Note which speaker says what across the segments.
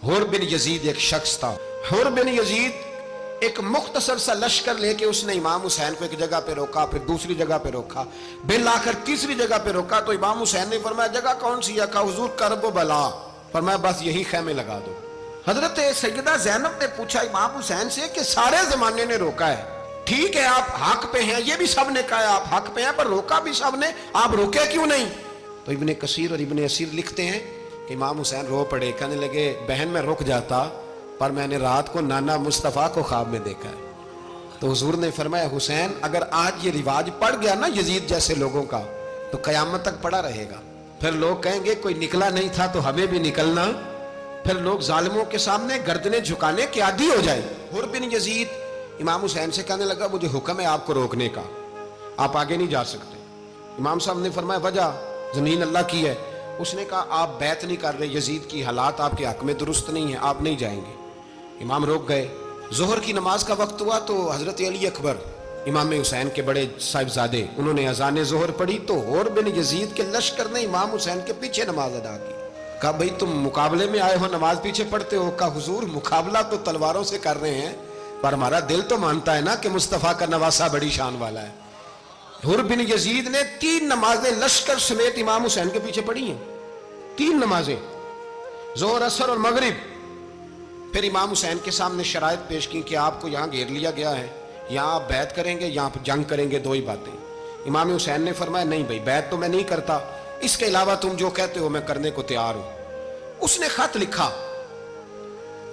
Speaker 1: हुर बिन यजीद एक शख्स था। हुर बिन यजीद एक मुख्तसर सा लश्कर लेके उसने इमाम हुसैन को एक जगह पे रोका, फिर दूसरी जगह पे रोका, बिल आकर तीसरी जगह पे रोका। तो इमाम हुसैन ने फरमाया जगह कौन सी है? कहा हुजूर करब बला। फरमाया बस यही खैमे लगा दो। हजरत सैयदा ज़ैनब ने पूछा इमाम हुसैन से कि सारे जमाने ने रोका है, ठीक है आप हक पे हैं, ये भी सब ने कहा आप हक पे हैं, पर रोका भी सब ने, आप रोके क्यों नहीं? तो इब्ने कसीर और इब्ने असीर लिखते हैं कि इमाम हुसैन रो पड़े, कहने लगे बहन मैं रुक जाता पर मैंने रात को नाना मुस्तफ़ा को ख्वाब में देखा है। तो हुजूर ने फरमाया हुसैन अगर आज ये रिवाज पड़ गया ना यजीद जैसे लोगों का तो कयामत तक पड़ा रहेगा। फिर लोग कहेंगे कोई निकला नहीं था तो हमें भी निकलना, फिर लोग जालिमों के सामने गर्दनें झुकाने के आदी हो जाए। हुर बिन यजीद इमाम हुसैन से कहने लगा मुझे हुक्म है आपको रोकने का, आप आगे नहीं जा सकते। इमाम साहब ने फरमाया वजह? जमीन अल्लाह की है। उसने कहा आप बैत नहीं कर रहे, यजीद की हालात आपके हक में दुरुस्त नहीं है, आप नहीं जाएंगे। इमाम रोक गए। जोहर की नमाज का वक्त हुआ तो हजरत अली अकबर इमाम हुसैन के बड़े साहिबजादे उन्होंने अजान जोहर पढ़ी तो हुर बिन यजीद के लश्कर ने इमाम हुसैन के पीछे नमाज अदा की। कहा भाई तुम मुकाबले में आए हो नमाज पीछे पढ़ते हो? कहा हुजूर मुकाबला तो तलवारों से कर रहे हैं पर हमारा दिल तो मानता है ना कि मुस्तफ़ा का नवासा बड़ी शान वाला है। हुर बिन यजीद ने 3 नमाजें लश्कर समेत इमाम हुसैन के पीछे पढ़ी हैं, 3 नमाजें जोहर असर और मगरिब। फिर इमाम हुसैन के सामने शराइत पेश की कि आपको यहाँ घेर लिया गया है, यहाँ आप बैत करेंगे यहाँ पर जंग करेंगे, 2 ही बातें। इमाम हुसैन ने फरमाया नहीं भाई बैत तो मैं नहीं करता, इसके अलावा तुम जो कहते हो मैं करने को तैयार हूं। उसने खत लिखा,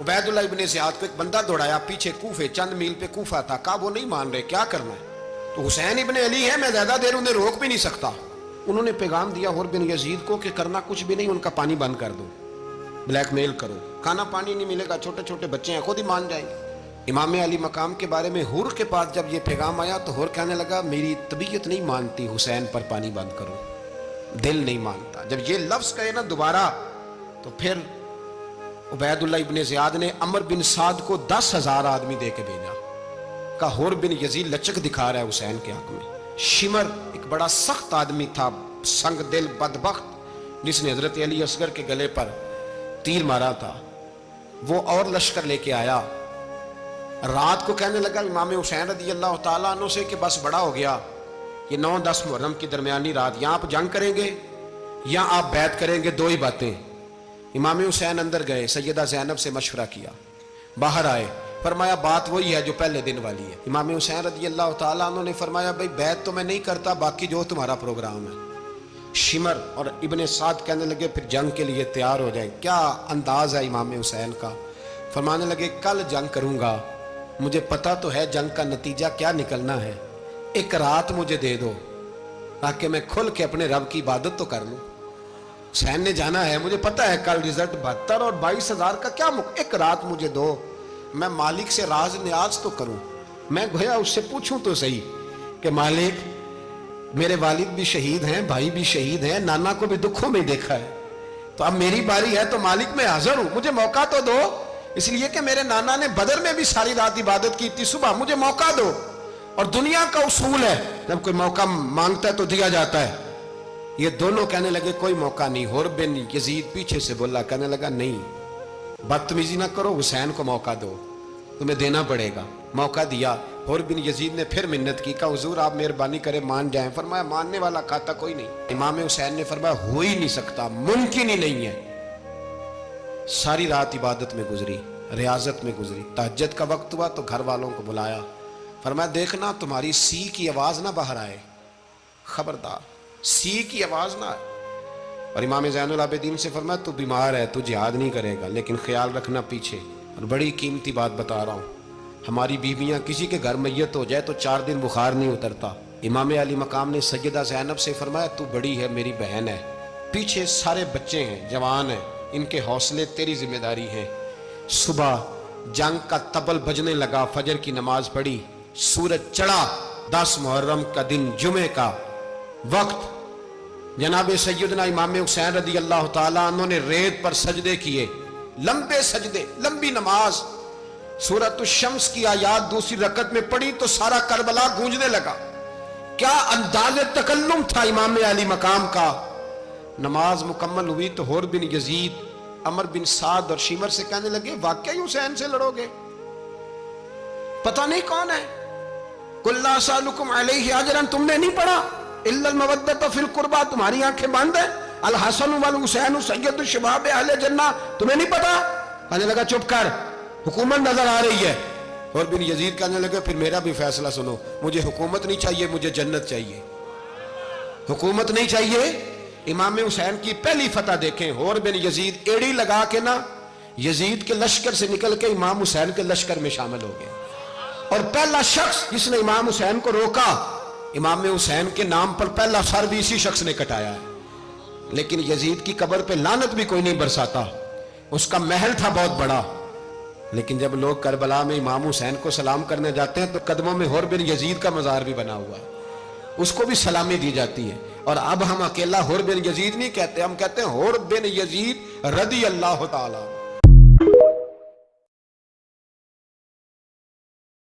Speaker 1: उबैदुल्लाह इब्ने ज़ियाद को एक बंदा दौड़ाया पीछे, कूफे चंद मील पे कूफा था। कहा वो नहीं मान रहे, क्या करना है? तो हुसैन इब्ने अली है, मैं ज्यादा देर उन्हें रोक भी नहीं सकता। उन्होंने पैगाम दिया हुर बिन यजीद को कि करना कुछ भी नहीं, उनका पानी बंद कर दो, ब्लैकमेल करो, खाना पानी नहीं मिलेगा, छोटे छोटे बच्चे हैं खुद ही मान जाएंगे। इमाम अली मकाम के बारे में हुर के पास जब ये पैगाम आया तो हुर कहने लगा मेरी तबीयत नहीं मानती हुसैन पर पानी बंद करो, दिल नहीं मानता। जब ये लफ्ज कहे ना दोबारा तो फिर उबैदुल्लाह इब्ने ज़ियाद ने अमर बिन साद को 10,000 आदमी दे के भेजा। का हुर बिन यजीद लचक दिखा रहा है हुसैन के हक में। शिमर एक बड़ा सख्त आदमी था, संग दिल बदबख्त, जिसने हजरत अली असगर के गले पर तीर मारा था, वो और लश्कर लेके आया। रात को कहने लगा इमाम हुसैन रज़ी अल्लाह तआला अन्हु से कि बस बड़ा हो गया, ये 9-10 मुहर्रम की दरमियानी रात, यहाँ आप जंग करेंगे या आप बैत करेंगे, 2 ही बातें। इमाम हुसैन अंदर गए, सैयदा ज़ैनब से मशवरा किया, बाहर आए, फरमाया बात वही है जो पहले दिन वाली है। इमाम हुसैन रज़ी अल्लाह तआला अन्हु ने फरमाया भाई बैत तो मैं नहीं करता, बाकी जो तुम्हारा प्रोग्राम है। शिमर और इब्ने साद कहने लगे फिर जंग के लिए तैयार हो जाए। क्या अंदाज है इमाम हुसैन का। फरमाने लगे कल जंग करूंगा, मुझे पता तो है जंग का नतीजा क्या निकलना है, एक रात मुझे दे दो ताकि मैं खुल के अपने रब की इबादत तो कर लूं। हुसैन ने जाना है, मुझे पता है कल रिजल्ट 72 और 22,000 का क्या एक रात मुझे दो, मैं मालिक से राज न्याज तो करूं। मैं गोया उससे पूछूं तो सही कि मालिक मेरे वालिद भी शहीद हैं, भाई भी शहीद हैं, नाना को भी दुखों में देखा है, तो अब मेरी बारी है तो मालिक मैं हाजिर हूं, मुझे मौका तो दो, इसलिए कि मेरे नाना ने बदर में भी सारी रात इबादत की थी, सुबह मुझे मौका दो। और दुनिया का उसूल है जब कोई मौका मांगता है तो दिया जाता है। ये दोनों कहने लगे कोई मौका नहीं। हुर बिन यजीद पीछे से बोला, कहने लगा नहीं बदतमीजी ना करो, हुसैन को मौका दो, तुम्हें देना पड़ेगा। मौका दिया। हुर बिन यजीद ने फिर मिन्नत की, कहा हुजूर आप मेहरबानी करें मान जाएं। फरमाया मानने वाला खाता कोई नहीं। इमाम हुसैन ने फरमाया हो ही नहीं सकता, मुमकिन ही नहीं है। सारी रात इबादत में गुजरी, रियाजत में गुजरी। तहज्जुद का वक्त हुआ तो घर वालों को बुलाया, फरमाया देखना तुम्हारी सी की आवाज ना बाहर आए, खबरदार सी की आवाज ना आए। और इमाम ज़ैनुल आबिदीन से फरमाया तू बीमार है, तू जिहाद नहीं करेगा, लेकिन ख्याल रखना पीछे। और बड़ी कीमती बात बता रहा हूँ, हमारी बीवियां किसी के घर मैयत हो जाए तो 4 दिन बुखार नहीं उतरता। इमाम अली मकाम ने सैयदा ज़ैनब से फरमाया तू बड़ी है, मेरी बहन है, पीछे सारे बच्चे हैं, जवान हैं, इनके हौसले तेरी जिम्मेदारी है। सुबह जंग का तबल बजने लगा, फजर की नमाज पढ़ी, सूरज चढ़ा, 10 मुहर्रम का दिन, जुमे का वक्त। जनाब सैयदना इमाम हुसैन रज़ी अल्लाह ताला अन्हु ने रेत पर सजदे किए, लंबे सजदे, लंबी नमाज। सूरत शम्स की आयात दूसरी रकत में पढ़ी तो सारा करबला गूंजने लगा। क्या अंदाज तकल्लुम था इमाम अली मकाम का। नमाज मुकम्मल हुई तो हुर बिन यजीद عمر بن سعد اور شیمر سے کہنے لگے واقعی حسین سے لڑو گے؟ پتہ نہیں کون ہے. قُلْ لَا أَسْأَلُكُمْ عَلَيْهِ أَجْرًا تم نے نہیں پڑھا إِلَّا الْمَوَدَّةَ فِي الْقُرْبَى تمہاری آنکھیں بند ہیں. الحسن والحسین سید الشباب اہل جنہ تمہیں نہیں پتا؟ کہنے لگا چپ کر حکومت نظر آ رہی ہے. اور بن یزید کہنے لگے پھر میرا بھی فیصلہ سنو, مجھے حکومت نہیں چاہیے, مجھے جنت چاہیے. حکومت نہیں چاہیے. امام حسین کی پہلی فتح دیکھیں, اور بن یزید ایڑی لگا کے نا یزید کے لشکر سے نکل کے امام حسین کے لشکر میں شامل ہو گئے. اور پہلا شخص جس نے امام حسین کو روکا, امام حسین کے نام پر پہلا سر بھی اسی شخص نے کٹایا ہے. لیکن یزید کی قبر پہ لعنت بھی کوئی نہیں برساتا, اس کا محل تھا بہت بڑا. لیکن جب لوگ کربلا میں امام حسین کو سلام کرنے جاتے ہیں تو قدموں میں حر بن یزید کا مزار بھی بنا ہوا ہے, اس کو بھی سلامی دی جاتی ہے. اور اب ہم اکیلا حر بن یزید نہیں کہتے, ہم کہتے ہیں حر بن یزید رضی اللہ تعالی.